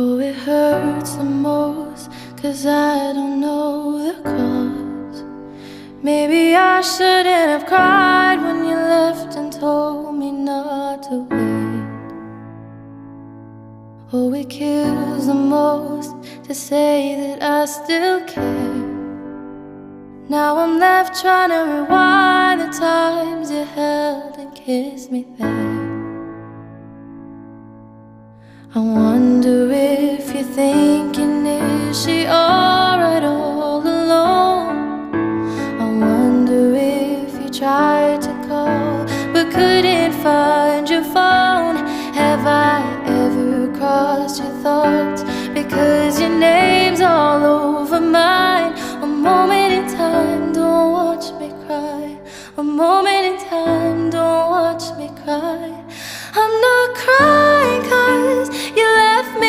Oh, it hurts the most, 'cause I don't know the cause. Maybe I shouldn't have cried when you left and told me not to wait. Oh, it kills the most to say that I still care. Now I'm left trying to rewind the times you held and kissed me there. I wonder if you're thinking, is she alright all alone? I wonder if you tried to call but couldn't find your phone. Have I ever crossed your thoughts? Because your name's all over mine. A moment in time, don't watch me cry. A moment in time, don't watch me cry.